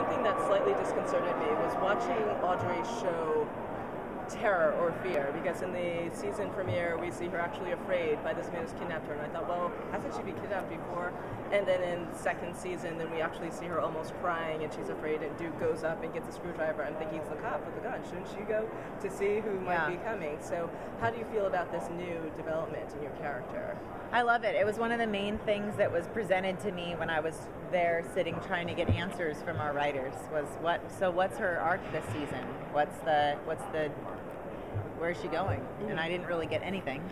something that slightly disconcerted me was watching Audrey show terror or fear, because in the season premiere we see her actually afraid by this man who's kidnapped her, and I thought, well, hasn't she been kidnapped before? And then in second season, then we actually see her almost crying and she's afraid, and Duke goes up and gets a screwdriver and thinking he's the cop with the gun. Shouldn't she go to see who might be coming? So how do you feel about this new development in your character? I love it. It was one of the main things that was presented to me when I was there sitting trying to get answers from our writers was what's her arc this season? What's the where's she going? Mm-hmm. And I didn't really get anything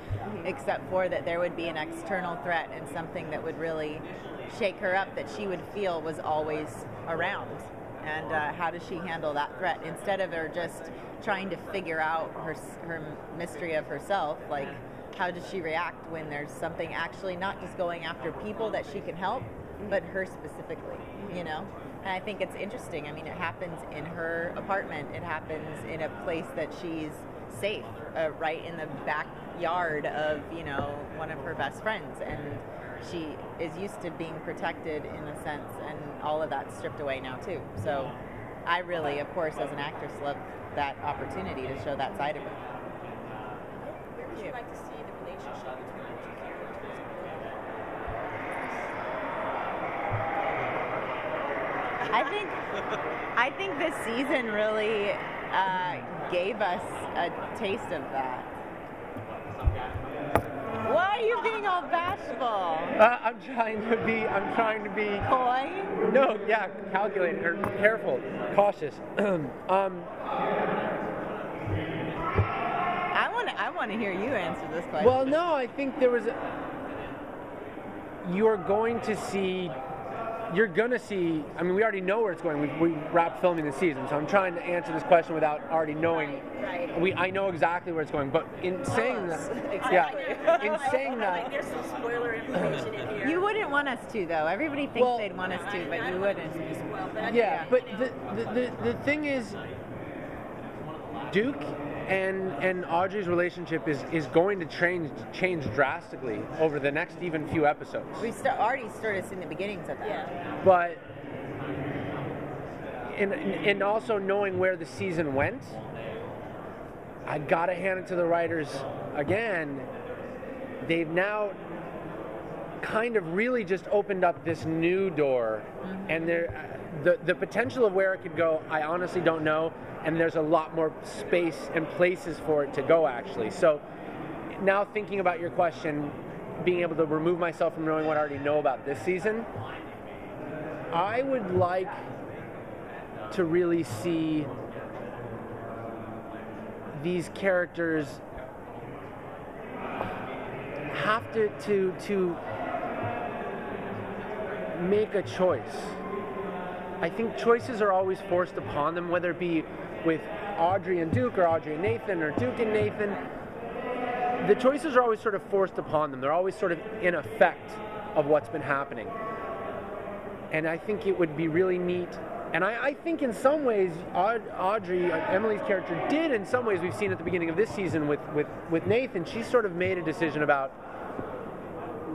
except for that there would be an external threat and something that would really shake her up that she would feel was always around. And how does she handle that threat instead of her just trying to figure out her mystery of herself? Like, how does she react when there's something actually not just going after people that she can help, but her specifically, you know? And I think it's interesting. I mean, it happens in her apartment. It happens in a place that she's safe, right in the backyard of, you know, one of her best friends. And she is used to being protected in a sense, and all of that's stripped away now too. So I really, of course, as an actress, love that opportunity to show that side of her. Where would you like to see the relationship between the two characters? I think this season really gave us a taste of that. Why are you being all bashful? I'm trying to be coy. No, yeah, calculated or careful, cautious. I want to hear you answer this question. Well, no, I think you're going to see. I mean, we already know where it's going. We wrapped filming the season, so I'm trying to answer this question without already knowing. Right. I know exactly where it's going, but in saying that, There's some spoiler information in here. You wouldn't want us to, though. Everybody thinks they'd want us to, but you wouldn't. But the thing is, Duke and Audrey's relationship is going to change drastically over the next even few episodes. We already started seeing the beginnings of that. Yeah. But and also knowing where the season went, I gotta hand it to the writers again. They've now kind of really just opened up this new door, and the potential of where it could go, I honestly don't know. And there's a lot more space and places for it to go, actually. So now thinking about your question, being able to remove myself from knowing what I already know about this season, I would like to really see these characters have to make a choice. I think choices are always forced upon them, whether it be with Audrey and Duke, or Audrey and Nathan, or Duke and Nathan. The choices are always sort of forced upon them. They're always sort of in effect of what's been happening. And I think it would be really neat. And I think in some ways, Audrey, Emily's character, did in some ways, we've seen at the beginning of this season with Nathan, she sort of made a decision about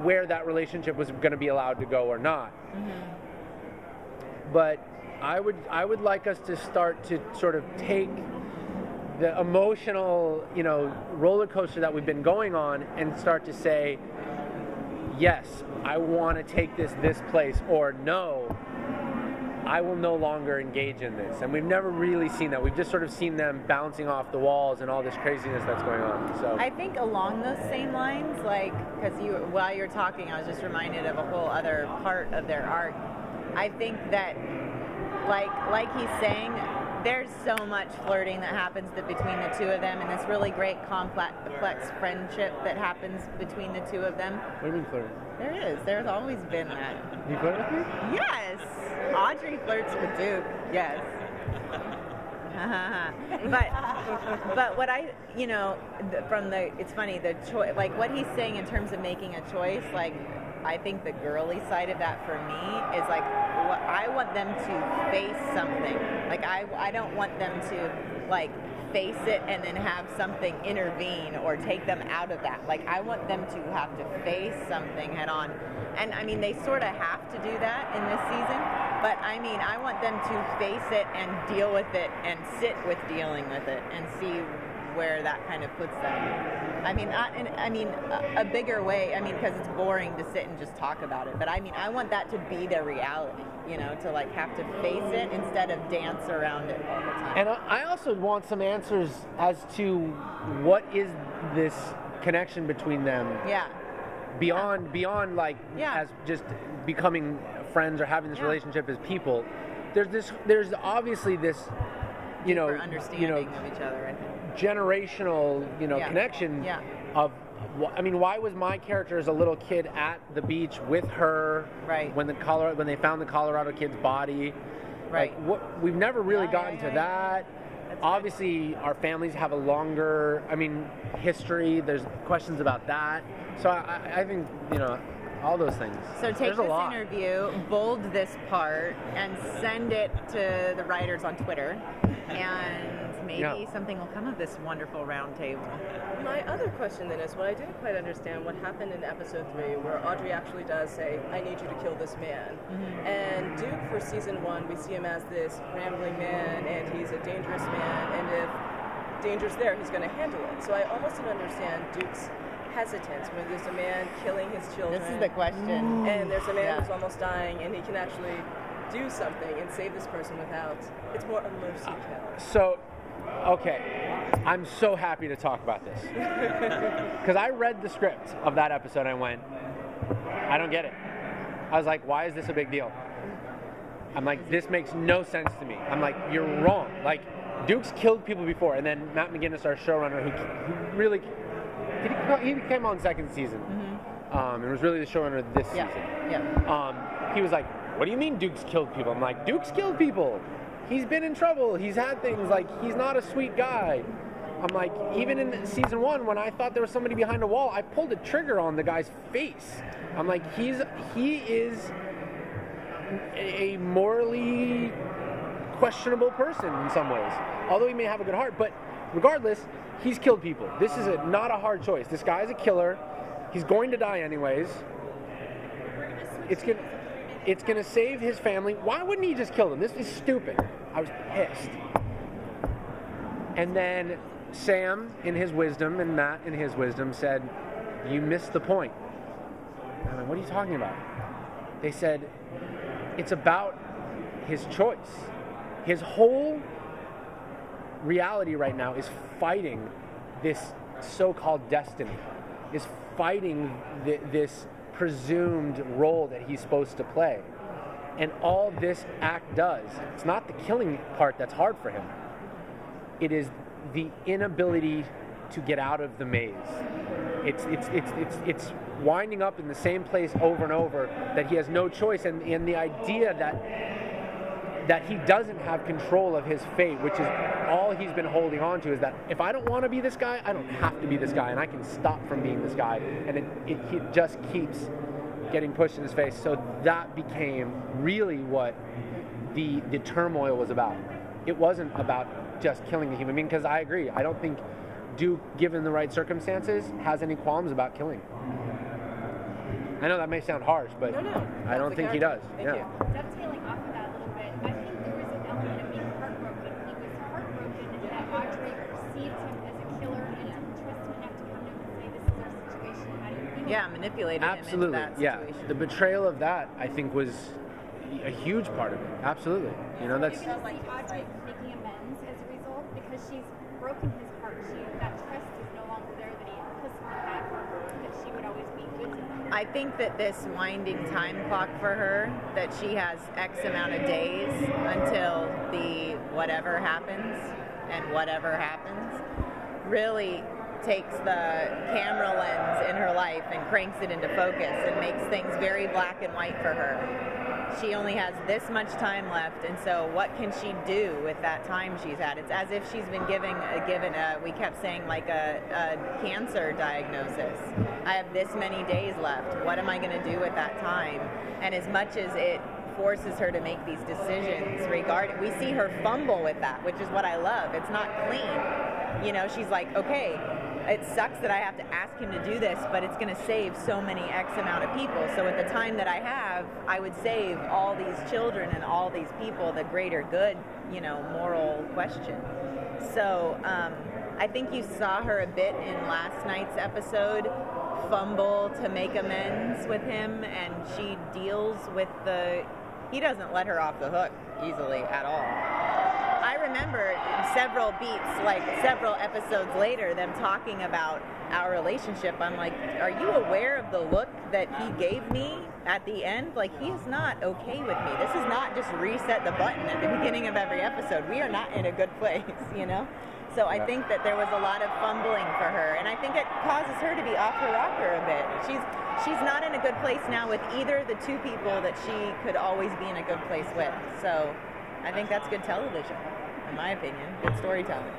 where that relationship was going to be allowed to go or not. Mm-hmm. But I would like us to start to sort of take the emotional, roller coaster that we've been going on and start to say, yes, I want to take this place, or no, I will no longer engage in this. And we've never really seen that. We've just sort of seen them bouncing off the walls and all this craziness that's going on. So I think along those same lines, because while you're talking, I was just reminded of a whole other part of their arc. I think that, like he's saying, there's so much flirting that happens between the two of them, and this really great complex friendship that happens between the two of them. What do you mean flirting? There is. There's always been that. You flirt with me? Yes. Audrey flirts with Duke. Yes. but what I, it's funny, the choice, like what he's saying in terms of making a choice, I think the girly side of that for me is I want them to face something. I don't want them to face it and then have something intervene or take them out of that. I want them to have to face something head on. And I mean, they sort of have to do that in this season. But I mean, I want them to face it and deal with it and sit with dealing with it and see where that kind of puts them. I mean, a bigger way. I mean, because it's boring to sit and just talk about it. But I mean, I want that to be their reality. You know, to like have to face it instead of dance around it all the time. And I also want some answers as to what is this connection between them. Yeah. Beyond like as just becoming friends or having this relationship as people. There's obviously this, understanding of each other. I think. Generational, connection of. I mean, why was my character as a little kid at the beach with her when they found the Colorado kid's body? Right. Like, we've never really gotten to that. That's obviously, our families have a longer, history. There's questions about that. So I think, all those things. So take this interview, bold this part, and send it to the writers on Twitter, and maybe something will come of this wonderful round table. My other question then is, what I didn't quite understand what happened in episode 3, where Audrey actually does say, I need you to kill this man. Mm-hmm. And Duke, for season 1, we see him as this rambling man, and he's a dangerous man, and if danger's there, he's going to handle it. So I almost didn't understand Duke's hesitance when there's a man killing his children. This is the question. And there's a man who's almost dying, and he can actually do something and save this person without, it's more a mercy kill. So, okay, I'm so happy to talk about this. Because I read the script of that episode and I went, I don't get it. I was like, why is this a big deal? I'm like, this makes no sense to me. I'm like, you're wrong. Like, Duke's killed people before, and then Matt McGinnis, our showrunner, who really, he came on second season. Mm-hmm. And was really the showrunner this season. Yeah. He was like, what do you mean Duke's killed people? I'm like, Duke's killed people. He's been in trouble. He's had things, like, he's not a sweet guy. I'm like, even in season 1, when I thought there was somebody behind a wall, I pulled a trigger on the guy's face. I'm like, he is a morally questionable person in some ways. Although he may have a good heart, but regardless, he's killed people. This is not a hard choice. This guy's a killer. He's going to die anyways. It's gonna save his family. Why wouldn't he just kill them? This is stupid. I was pissed. And then Sam, in his wisdom, and Matt, in his wisdom, said, you missed the point. I'm like, what are you talking about? They said, it's about his choice. His whole reality right now is fighting this so-called destiny, is fighting this presumed role that he's supposed to play. And all this act does, it's not the killing part that's hard for him. It is the inability to get out of the maze. It's winding up in the same place over and over, that he has no choice, and the idea that he doesn't have control of his fate, which is all he's been holding on to, is that if I don't want to be this guy, I don't have to be this guy, and I can stop from being this guy. And it just keeps getting pushed in his face. So that became really what the turmoil was about. It wasn't about just killing the human being, because I agree. I don't think Duke, given the right circumstances, has any qualms about killing. I know that may sound harsh, but no. I don't think he does. Thank you. Dovetailing off of that a little bit, I think there was an element of being heartbroken. He was heartbroken that Audrey perceived him as a killer and didn't trust him enough to come to him and say, this is our situation, how do you feel? Yeah, manipulated Absolutely. him into that situation. The betrayal of that, I think, was a huge part of it. Absolutely. That's. Do you see Audrey making amends as a result? Because she's broken his heart. That trust is no longer there that he implicitly had for her, that she would always be good to him. I think that this winding time clock for her, that she has X amount of days until the whatever happens, and whatever happens, really takes the camera lens in her life and cranks it into focus and makes things very black and white for her. She only has this much time left, and so what can she do with that time she's had? It's as if she's been given a we kept saying, like a cancer diagnosis. I have this many days left. What am I going to do with that time? And as much as it forces her to make these decisions regarding, we see her fumble with that, which is what I love. It's not clean. She's like, okay, it sucks that I have to ask him to do this, but it's going to save so many X amount of people. So at the time that I have, I would save all these children and all these people the greater good, moral question. So I think you saw her a bit in last night's episode fumble to make amends with him, and she deals with he doesn't let her off the hook easily at all. I remember several beats, like several episodes later, them talking about our relationship. I'm like, are you aware of the look that he gave me at the end? Like, he is not okay with me. This is not just reset the button at the beginning of every episode. We are not in a good place, So I think that there was a lot of fumbling for her, and I think it causes her to be off her rocker a bit. She's not in a good place now with either the two people that she could always be in a good place with. So I think that's good television, in my opinion. Good storytelling.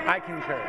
I concur.